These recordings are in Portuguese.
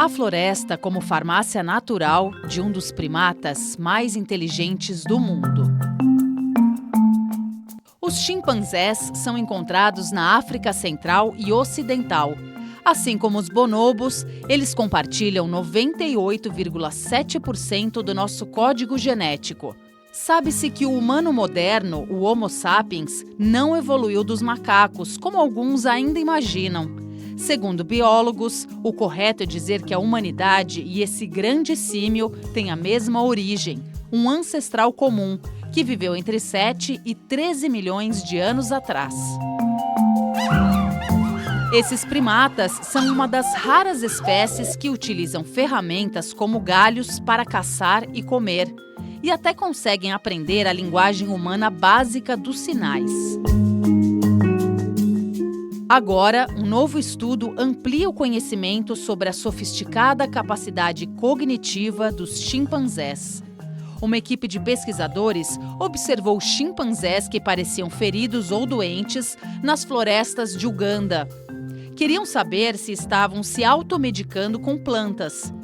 a floresta como farmácia natural de um dos primatas mais inteligentes do mundo. Os chimpanzés são encontrados na África Central e Ocidental. Assim como os bonobos, eles compartilham 98,7% do nosso código genético. Sabe-se que o humano moderno, o Homo sapiens, não evoluiu dos macacos, como alguns ainda imaginam. Segundo biólogos, o correto é dizer que a humanidade e esse grande símio têm a mesma origem, um ancestral comum, que viveu entre 7 e 13 milhões de anos atrás. Esses primatas são uma das raras espécies que utilizam ferramentas como galhos para caçar e comer, e até conseguem aprender a linguagem humana básica dos sinais. Agora, um novo estudo amplia o conhecimento sobre a sofisticada capacidade cognitiva dos chimpanzés. Uma equipe de pesquisadores observou chimpanzés que pareciam feridos ou doentes nas florestas de Uganda. Queriam saber se estavam se automedicando com plantas.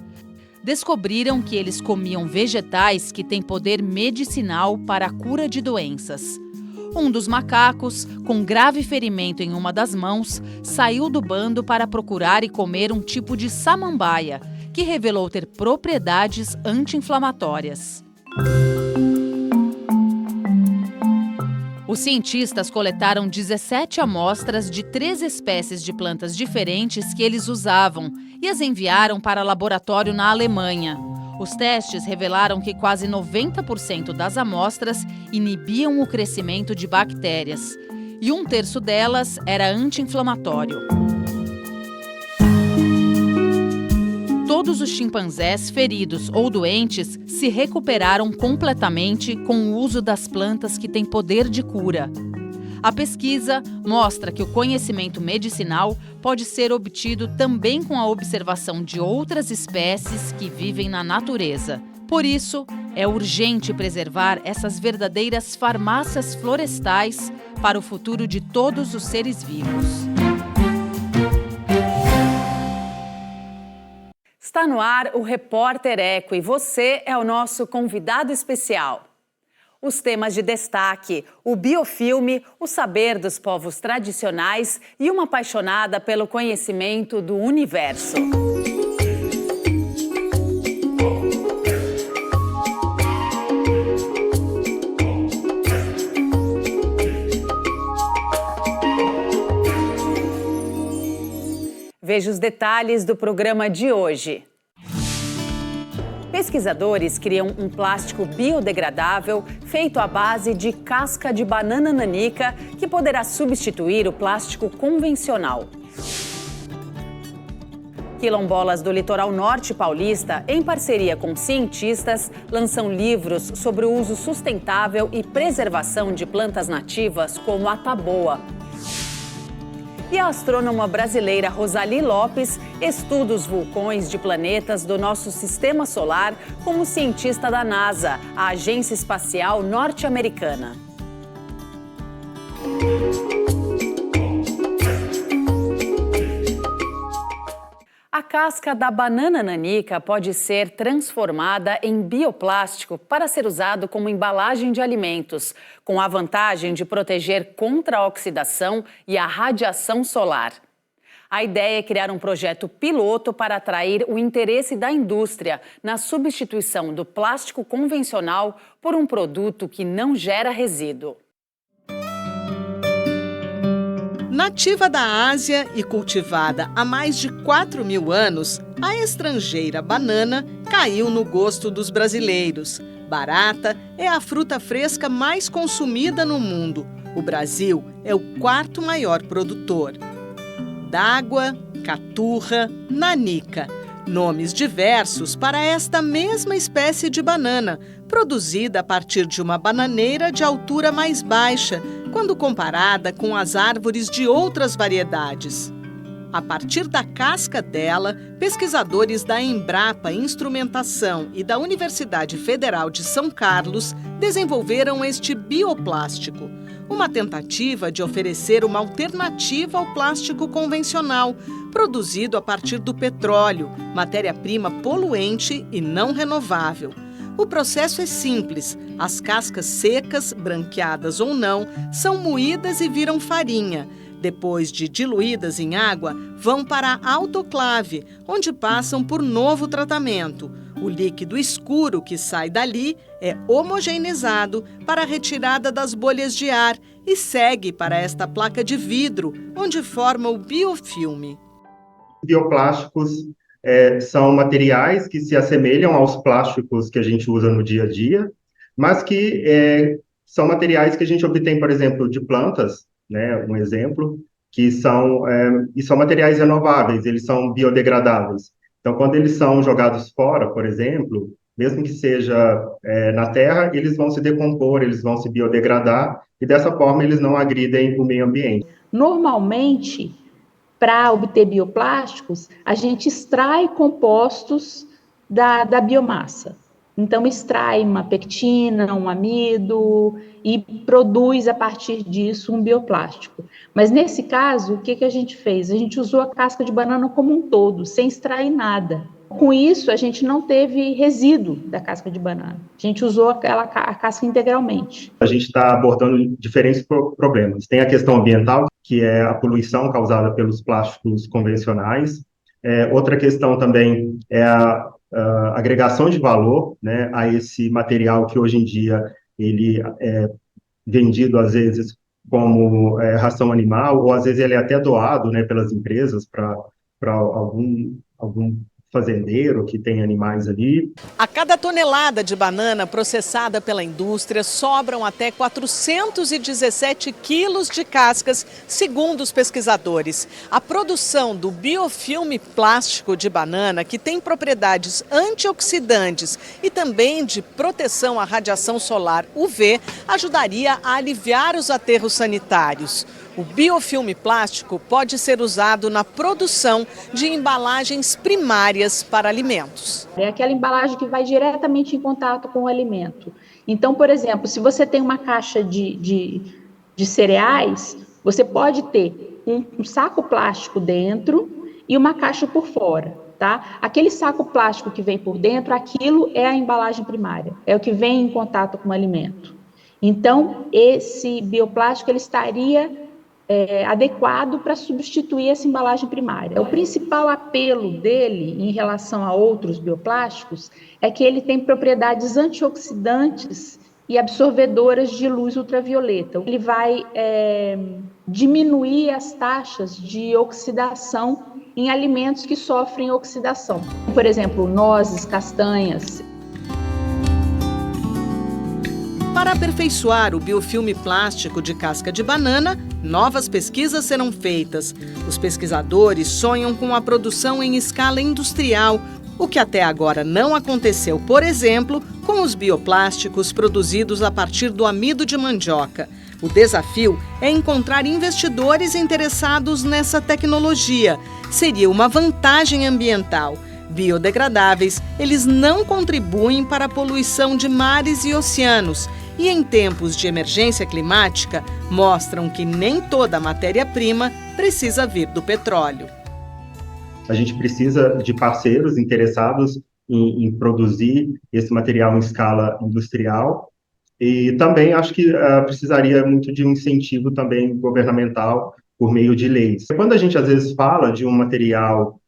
Descobriram que eles comiam vegetais que têm poder medicinal para a cura de doenças. Um dos macacos, com grave ferimento em uma das mãos, saiu do bando para procurar e comer um tipo de samambaia, que revelou ter propriedades anti-inflamatórias. Os cientistas coletaram 17 amostras de 3 espécies de plantas diferentes que eles usavam e as enviaram para laboratório na Alemanha. Os testes revelaram que quase 90% das amostras inibiam o crescimento de bactérias e 1/3 delas era anti-inflamatório. Todos os chimpanzés feridos ou doentes se recuperaram completamente com o uso das plantas que têm poder de cura. A pesquisa mostra que o conhecimento medicinal pode ser obtido também com a observação de outras espécies que vivem na natureza. Por isso, é urgente preservar essas verdadeiras farmácias florestais para o futuro de todos os seres vivos. Está no ar o Repórter Eco e você é o nosso convidado especial. Os temas de destaque, o biofilme, o saber dos povos tradicionais e uma apaixonada pelo conhecimento do universo. Veja os detalhes do programa de hoje. Pesquisadores criam um plástico biodegradável feito à base de casca de banana nanica que poderá substituir o plástico convencional. Quilombolas do litoral norte paulista, em parceria com cientistas, lançam livros sobre o uso sustentável e preservação de plantas nativas como a taboa. E a astrônoma brasileira Rosali Lopes estuda os vulcões de planetas do nosso sistema solar como cientista da NASA, a Agência Espacial Norte-Americana. A casca da banana nanica pode ser transformada em bioplástico para ser usado como embalagem de alimentos, com a vantagem de proteger contra a oxidação e a radiação solar. A ideia é criar um projeto piloto para atrair o interesse da indústria na substituição do plástico convencional por um produto que não gera resíduo. Nativa da Ásia e cultivada há mais de 4.000 anos, a estrangeira banana caiu no gosto dos brasileiros. Barata é a fruta fresca mais consumida no mundo. O Brasil é o 4º maior produtor. Dágua, caturra, nanica. Nomes diversos para esta mesma espécie de banana, produzida a partir de uma bananeira de altura mais baixa, quando comparada com as árvores de outras variedades. A partir da casca dela, pesquisadores da Embrapa Instrumentação e da Universidade Federal de São Carlos desenvolveram este bioplástico. uma tentativa de oferecer uma alternativa ao plástico convencional, produzido a partir do petróleo, matéria-prima poluente e não renovável. O processo é simples. As cascas secas, branqueadas ou não, são moídas e viram farinha. Depois de diluídas em água, vão para a autoclave, onde passam por novo tratamento. O líquido escuro que sai dali é homogeneizado para a retirada das bolhas de ar e segue para esta placa de vidro, onde forma o biofilme. Bioplásticos são materiais que se assemelham aos plásticos que a gente usa no dia a dia, mas que são materiais que a gente obtém, por exemplo, de plantas, né, um exemplo, e são materiais renováveis, eles são biodegradáveis. Então, quando eles são jogados fora, por exemplo, mesmo que seja na terra, eles vão se decompor, eles vão se biodegradar, e dessa forma eles não agridem o meio ambiente. Normalmente, para obter bioplásticos, a gente extrai compostos da biomassa. Então, extrai uma pectina, um amido e produz, a partir disso, um bioplástico. Mas, nesse caso, o que a gente fez? A gente usou a casca de banana como um todo, sem extrair nada. Com isso, a gente não teve resíduo da casca de banana. A gente usou a casca integralmente. A gente está abordando diferentes problemas. Tem a questão ambiental, que é a poluição causada pelos plásticos convencionais. Outra questão também é a agregação de valor, né, a esse material que hoje em dia ele é vendido às vezes como ração animal, ou às vezes ele é até doado, né, pelas empresas para algum fazendeiro que tem animais ali. A cada tonelada de banana processada pela indústria, sobram até 417 quilos de cascas, segundo os pesquisadores. A produção do biofilme plástico de banana, que tem propriedades antioxidantes e também de proteção à radiação solar UV, ajudaria a aliviar os aterros sanitários. O biofilme plástico pode ser usado na produção de embalagens primárias para alimentos. É aquela embalagem que vai diretamente em contato com o alimento. Então, por exemplo, se você tem uma caixa de cereais, você pode ter um saco plástico dentro e uma caixa por fora. Tá? Aquele saco plástico que vem por dentro, aquilo é a embalagem primária, é o que vem em contato com o alimento. Então, esse bioplástico ele estaria adequado para substituir essa embalagem primária. O principal apelo dele em relação a outros bioplásticos é que ele tem propriedades antioxidantes e absorvedoras de luz ultravioleta. Ele vai diminuir as taxas de oxidação em alimentos que sofrem oxidação. Por exemplo, nozes, castanhas. Para aperfeiçoar o biofilme plástico de casca de banana, novas pesquisas serão feitas. Os pesquisadores sonham com a produção em escala industrial, o que até agora não aconteceu, por exemplo, com os bioplásticos produzidos a partir do amido de mandioca. O desafio é encontrar investidores interessados nessa tecnologia. Seria uma vantagem ambiental. Biodegradáveis, eles não contribuem para a poluição de mares e oceanos. E em tempos de emergência climática, mostram que nem toda a matéria-prima precisa vir do petróleo. A gente precisa de parceiros interessados em produzir esse material em escala industrial e também acho que precisaria muito de um incentivo também governamental por meio de leis. Quando a gente às vezes fala de um material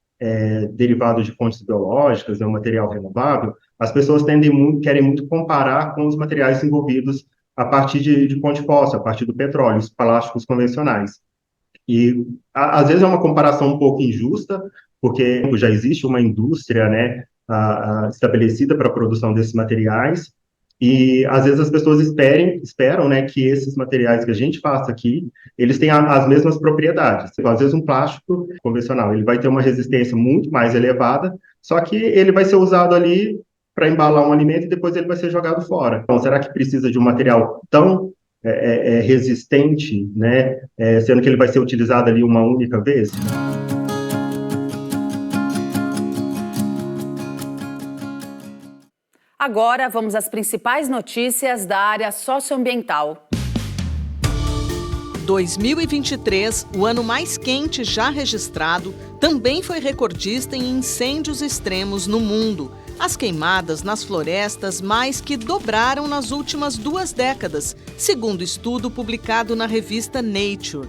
derivado de fontes biológicas, um material renovável, as pessoas querem muito comparar com os materiais envolvidos a partir de fonte fóssil, a partir do petróleo, os plásticos convencionais. E às vezes é uma comparação um pouco injusta, porque já existe uma indústria, né, estabelecida para a produção desses materiais, e às vezes as pessoas esperam, né, que esses materiais que a gente faça aqui, eles tenham as mesmas propriedades. Às vezes um plástico convencional, ele vai ter uma resistência muito mais elevada, só que ele vai ser usado ali para embalar um alimento e depois ele vai ser jogado fora. Então, será que precisa de um material tão resistente, né, sendo que ele vai ser utilizado ali uma única vez? Agora vamos às principais notícias da área socioambiental. 2023, o ano mais quente já registrado, também foi recordista em incêndios extremos no mundo. As queimadas nas florestas mais que dobraram nas últimas 2 décadas, segundo estudo publicado na revista Nature.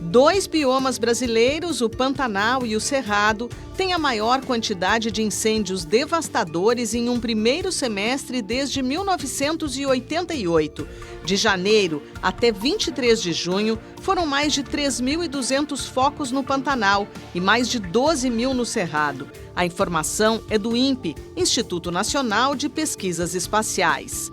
2 biomas brasileiros, o Pantanal e o Cerrado, têm a maior quantidade de incêndios devastadores em um primeiro semestre desde 1988. De janeiro até 23 de junho, foram mais de 3.200 focos no Pantanal e mais de 12.000 no Cerrado. A informação é do INPE, Instituto Nacional de Pesquisas Espaciais.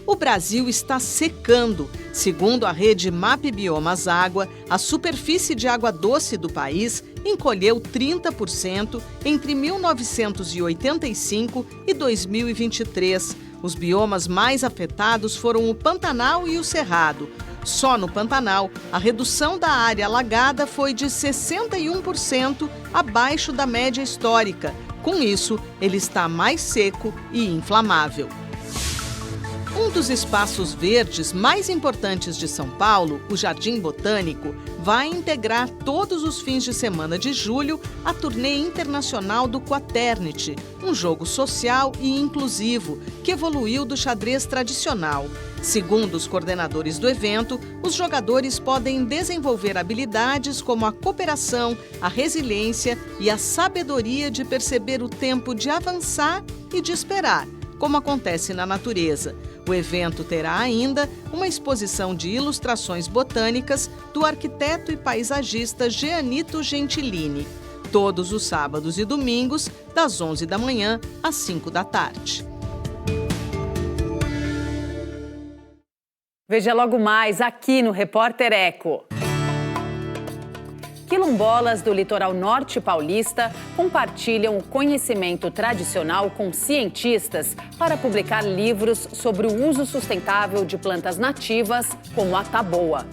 O Brasil está secando. Segundo a rede MapBiomas Água, a superfície de água doce do país encolheu 30% entre 1985 e 2023. Os biomas mais afetados foram o Pantanal e o Cerrado. Só no Pantanal, a redução da área alagada foi de 61% abaixo da média histórica. Com isso, ele está mais seco e inflamável. Um dos espaços verdes mais importantes de São Paulo, o Jardim Botânico, vai integrar todos os fins de semana de julho a turnê internacional do Quaternity, um jogo social e inclusivo que evoluiu do xadrez tradicional. Segundo os coordenadores do evento, os jogadores podem desenvolver habilidades como a cooperação, a resiliência e a sabedoria de perceber o tempo de avançar e de esperar, como acontece na natureza. O evento terá ainda uma exposição de ilustrações botânicas do arquiteto e paisagista Jeanito Gentilini, todos os sábados e domingos, das 11 da manhã às 5 da tarde. Veja logo mais aqui no Repórter Eco. Quilombolas do litoral norte paulista compartilham o conhecimento tradicional com cientistas para publicar livros sobre o uso sustentável de plantas nativas, como a taboa.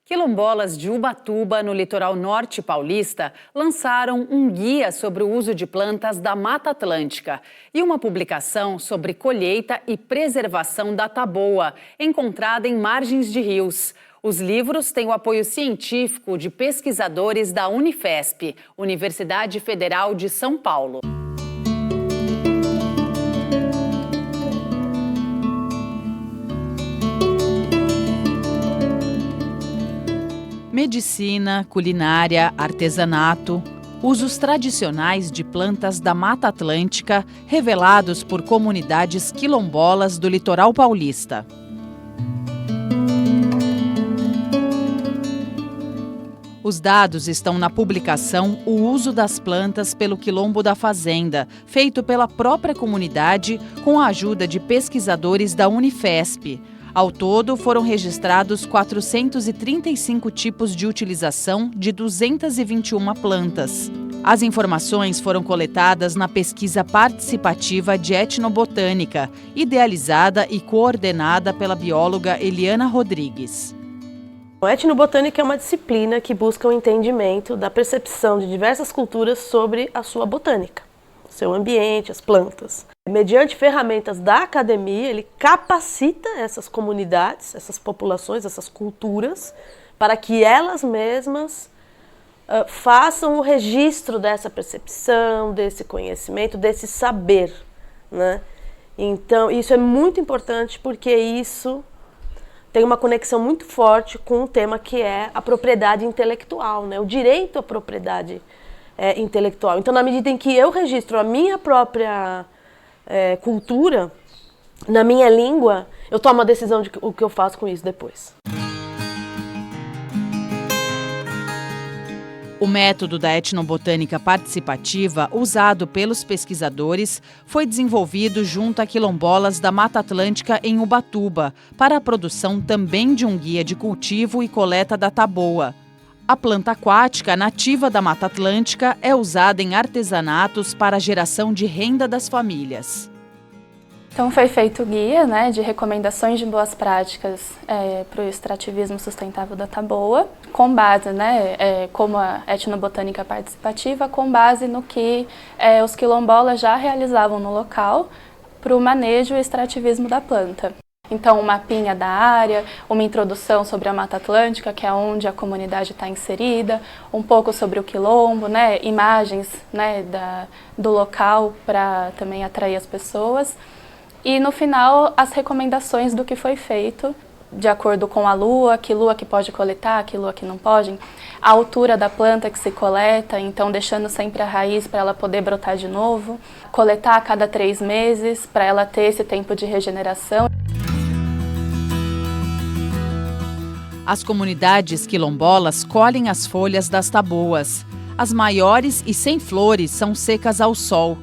Quilombolas de Ubatuba, no litoral norte paulista, lançaram um guia sobre o uso de plantas da Mata Atlântica e uma publicação sobre colheita e preservação da taboa, encontrada em margens de rios. Os livros têm o apoio científico de pesquisadores da Unifesp, Universidade Federal de São Paulo. Medicina, culinária, artesanato, usos tradicionais de plantas da Mata Atlântica revelados por comunidades quilombolas do litoral paulista. Os dados estão na publicação O Uso das Plantas pelo Quilombo da Fazenda, feito pela própria comunidade com a ajuda de pesquisadores da Unifesp. Ao todo, foram registrados 435 tipos de utilização de 221 plantas. As informações foram coletadas na pesquisa participativa de etnobotânica, idealizada e coordenada pela bióloga Eliana Rodrigues. A etnobotânica é uma disciplina que busca o entendimento da percepção de diversas culturas sobre a sua botânica, seu ambiente, as plantas. Mediante ferramentas da academia, ele capacita essas comunidades, essas populações, essas culturas, para que elas mesmas façam o registro dessa percepção, desse conhecimento, desse saber, né? Então, isso é muito importante porque isso tem uma conexão muito forte com um tema que é a propriedade intelectual, né? O direito à propriedade intelectual. Então, na medida em que eu registro a minha própria cultura, na minha língua, eu tomo a decisão de o que eu faço com isso depois. O método da etnobotânica participativa, usado pelos pesquisadores, foi desenvolvido junto a quilombolas da Mata Atlântica em Ubatuba, para a produção também de um guia de cultivo e coleta da taboa. A planta aquática nativa da Mata Atlântica é usada em artesanatos para a geração de renda das famílias. Então foi feito o guia, né, de recomendações de boas práticas para o extrativismo sustentável da taboa, com base, né, como a etnobotânica participativa, com base no que os quilombolas já realizavam no local para o manejo e extrativismo da planta. Então, um mapinha da área, uma introdução sobre a Mata Atlântica, que é onde a comunidade está inserida, um pouco sobre o quilombo, né, imagens, né, do local para também atrair as pessoas. E no final, as recomendações do que foi feito, de acordo com a lua que pode coletar, que lua que não pode, a altura da planta que se coleta, então deixando sempre a raiz para ela poder brotar de novo, coletar a cada 3 meses para ela ter esse tempo de regeneração. As comunidades quilombolas colhem as folhas das taboas. As maiores e sem flores são secas ao sol.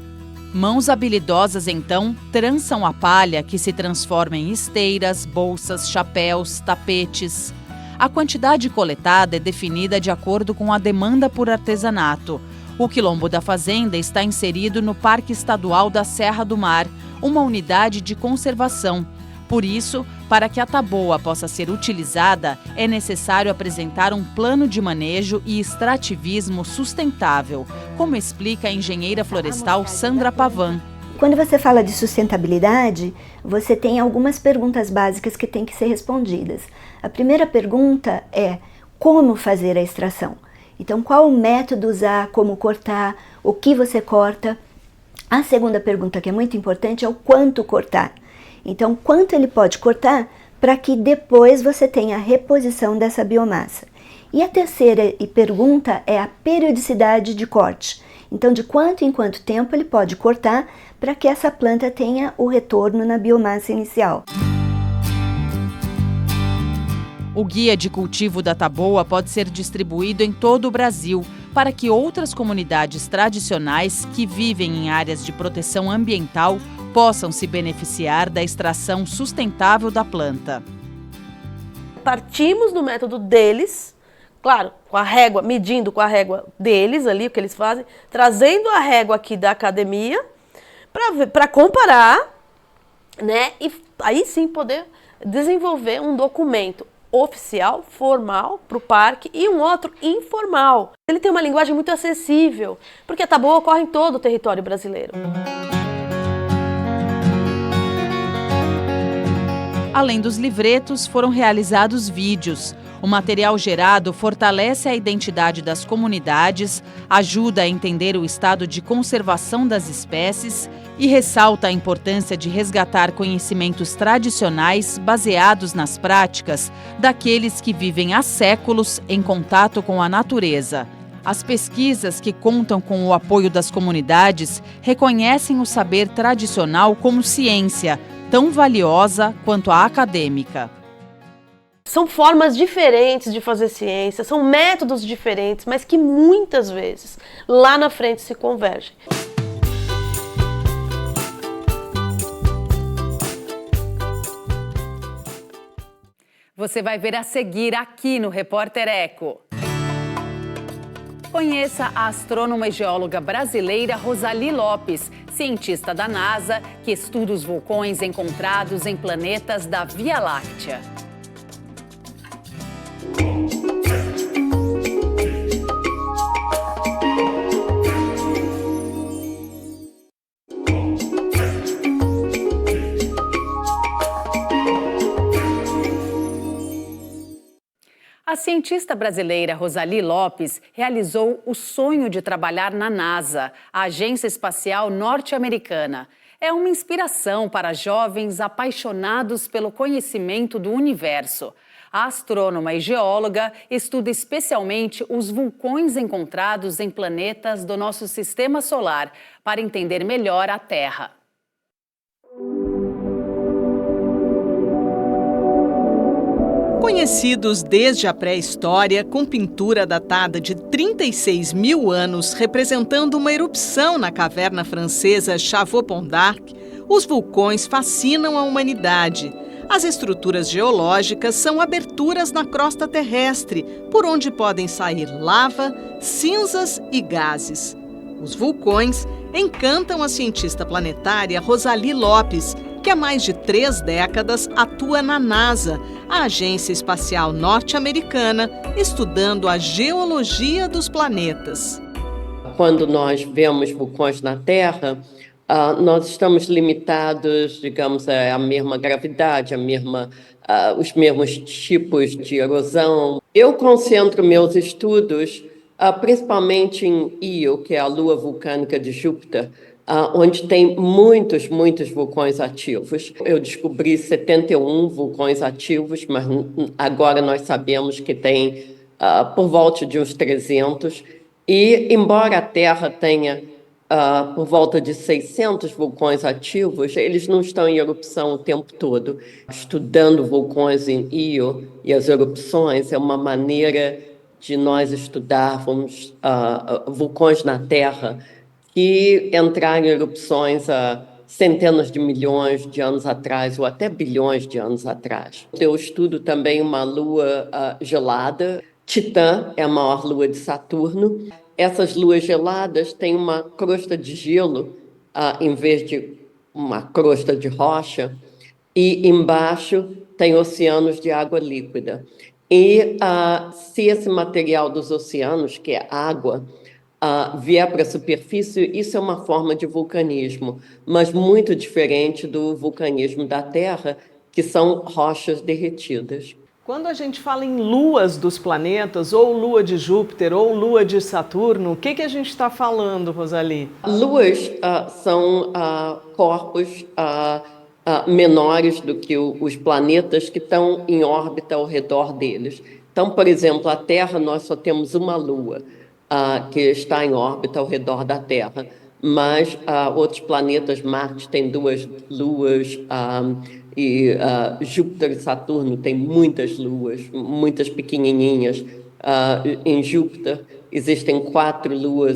Mãos habilidosas, então, trançam a palha que se transforma em esteiras, bolsas, chapéus, tapetes. A quantidade coletada é definida de acordo com a demanda por artesanato. O Quilombo da Fazenda está inserido no Parque Estadual da Serra do Mar, uma unidade de conservação. Por isso, para que a taboa possa ser utilizada, é necessário apresentar um plano de manejo e extrativismo sustentável, como explica a engenheira florestal Sandra Pavan. Quando você fala de sustentabilidade, você tem algumas perguntas básicas que têm que ser respondidas. A primeira pergunta é como fazer a extração? Então, qual o método usar, como cortar, o que você corta? A segunda pergunta, que é muito importante, é o quanto cortar. Então, quanto ele pode cortar para que depois você tenha a reposição dessa biomassa. E a terceira pergunta é a periodicidade de corte. Então, de quanto em quanto tempo ele pode cortar para que essa planta tenha o retorno na biomassa inicial. O guia de cultivo da taboa pode ser distribuído em todo o Brasil para que outras comunidades tradicionais que vivem em áreas de proteção ambiental possam se beneficiar da extração sustentável da planta. Partimos do método deles, claro, com a régua, medindo com a régua deles ali, o que eles fazem, trazendo a régua aqui da academia para comparar, né, e aí sim poder desenvolver um documento oficial, formal, para o parque e um outro informal. Ele tem uma linguagem muito acessível, porque a taboa ocorre em todo o território brasileiro. Além dos livretos, foram realizados vídeos. O material gerado fortalece a identidade das comunidades, ajuda a entender o estado de conservação das espécies e ressalta a importância de resgatar conhecimentos tradicionais baseados nas práticas daqueles que vivem há séculos em contato com a natureza. As pesquisas que contam com o apoio das comunidades reconhecem o saber tradicional como ciência, tão valiosa quanto a acadêmica. São formas diferentes de fazer ciência, são métodos diferentes, mas que muitas vezes lá na frente se convergem. Você vai ver a seguir aqui no Repórter Eco. Conheça a astrônoma e geóloga brasileira Rosali Lopes, cientista da NASA, que estuda os vulcões encontrados em planetas da Via Láctea. A cientista brasileira Rosali Lopes realizou o sonho de trabalhar na NASA, a Agência Espacial Norte-Americana. É uma inspiração para jovens apaixonados pelo conhecimento do universo. A astrônoma e geóloga estuda especialmente os vulcões encontrados em planetas do nosso sistema solar para entender melhor a Terra. Conhecidos desde a pré-história, com pintura datada de 36 mil anos, representando uma erupção na caverna francesa Chavaud-Pont d'Arc, os vulcões fascinam a humanidade. As estruturas geológicas são aberturas na crosta terrestre, por onde podem sair lava, cinzas e gases. Os vulcões encantam a cientista planetária Rosali Lopes, que há mais de 3 décadas atua na NASA, a Agência Espacial Norte-Americana, estudando a geologia dos planetas. Quando nós vemos vulcões na Terra, nós estamos limitados, digamos, à mesma gravidade, os mesmos tipos de erosão. Eu concentro meus estudos principalmente em Io, que é a lua vulcânica de Júpiter, onde tem muitos vulcões ativos. Eu descobri 71 vulcões ativos, mas agora nós sabemos que tem por volta de uns 300. E, embora a Terra tenha por volta de 600 vulcões ativos, eles não estão em erupção o tempo todo. Estudando vulcões em Io e as erupções é uma maneira de nós estudarmos vulcões na Terra que entraram em erupções há centenas de milhões de anos atrás ou até bilhões de anos atrás. Eu estudo também uma lua gelada. Titã é a maior lua de Saturno. Essas luas geladas têm uma crosta de gelo em vez de uma crosta de rocha, e embaixo tem oceanos de água líquida. E se esse material dos oceanos, que é água, vier para a superfície, isso é uma forma de vulcanismo, mas muito diferente do vulcanismo da Terra, que são rochas derretidas. Quando a gente fala em luas dos planetas, ou lua de Júpiter, ou lua de Saturno, o que a gente está falando, Rosali? Luas são corpos menores do que os planetas que estão em órbita ao redor deles. Então, por exemplo, a Terra, nós só temos uma lua que está em órbita ao redor da Terra, mas outros planetas, Marte tem 2 luas, e Júpiter e Saturno têm muitas luas, muitas pequenininhas. Em Júpiter existem 4 luas.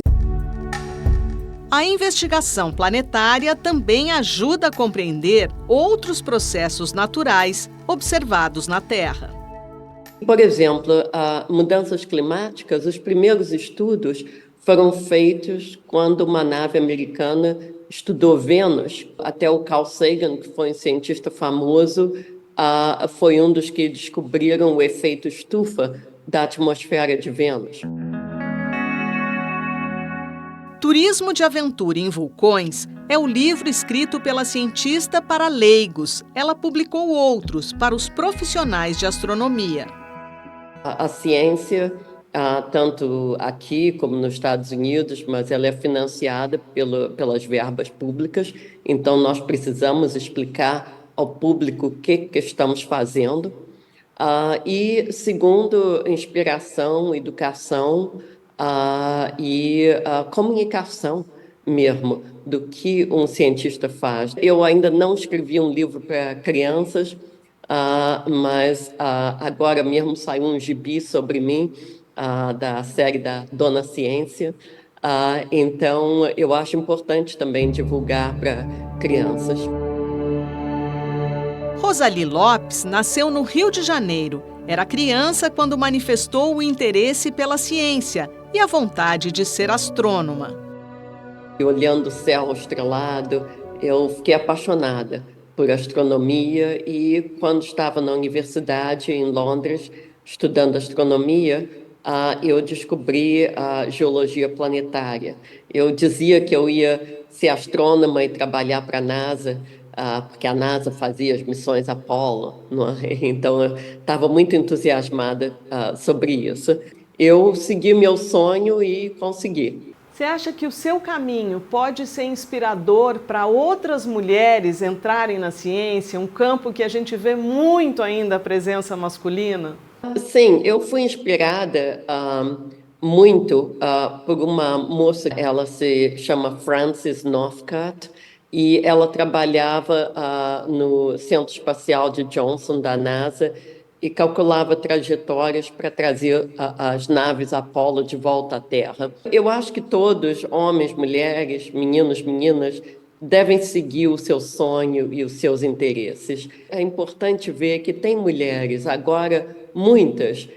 A investigação planetária também ajuda a compreender outros processos naturais observados na Terra. Por exemplo, mudanças climáticas, os primeiros estudos foram feitos quando uma nave americana estudou Vênus. Até o Carl Sagan, que foi um cientista famoso, foi um dos que descobriram o efeito estufa da atmosfera de Vênus. Turismo de Aventura em Vulcões é o livro escrito pela cientista para leigos. Ela publicou outros para os profissionais de astronomia. A ciência, tanto aqui como nos Estados Unidos, mas ela é financiada pelas verbas públicas, então nós precisamos explicar ao público o que estamos fazendo. E segundo, inspiração, educação e comunicação mesmo do que um cientista faz. Eu ainda não escrevi um livro para crianças, mas agora mesmo saiu um gibi sobre mim, da série da Dona Ciência. Então, eu acho importante também divulgar para crianças. Rosali Lopes nasceu no Rio de Janeiro. Era criança quando manifestou o interesse pela ciência e a vontade de ser astrônoma. Olhando o céu estrelado, eu fiquei apaixonada por astronomia e quando estava na universidade em Londres, estudando astronomia, eu descobri a geologia planetária. Eu dizia que eu ia ser astrônoma e trabalhar para a NASA, porque a NASA fazia as missões Apollo, não é? Então eu estava muito entusiasmada sobre isso. Eu segui meu sonho e consegui. Você acha que o seu caminho pode ser inspirador para outras mulheres entrarem na ciência, um campo que a gente vê muito ainda a presença masculina? Sim, eu fui inspirada muito por uma moça, ela se chama Frances Northcutt, e ela trabalhava no Centro Espacial de Johnson, da NASA, e calculava trajetórias para trazer as naves Apollo de volta à Terra. Eu acho que todos, homens, mulheres, meninos, meninas, devem seguir o seu sonho e os seus interesses. É importante ver que tem mulheres, agora muitas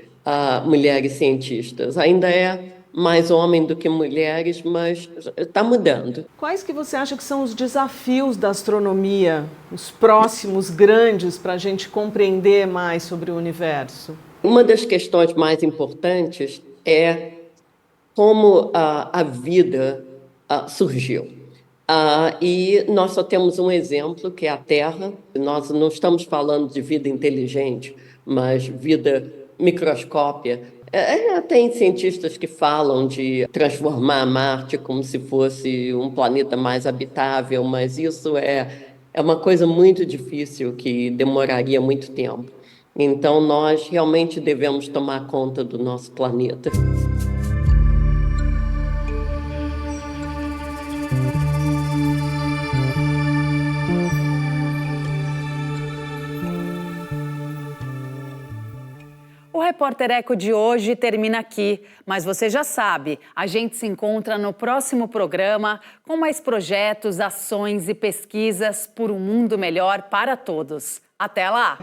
mulheres cientistas. Ainda é mais homens do que mulheres, mas está mudando. Quais que você acha que são os desafios da astronomia, os próximos grandes, para a gente compreender mais sobre o universo? Uma das questões mais importantes é como a vida surgiu. E nós só temos um exemplo, que é a Terra. Nós não estamos falando de vida inteligente, mas vida microscópia. Tem cientistas que falam de transformar Marte como se fosse um planeta mais habitável, mas isso é uma coisa muito difícil, que demoraria muito tempo. Então, nós realmente devemos tomar conta do nosso planeta. O Repórter Eco de hoje termina aqui, mas você já sabe, a gente se encontra no próximo programa com mais projetos, ações e pesquisas por um mundo melhor para todos. Até lá!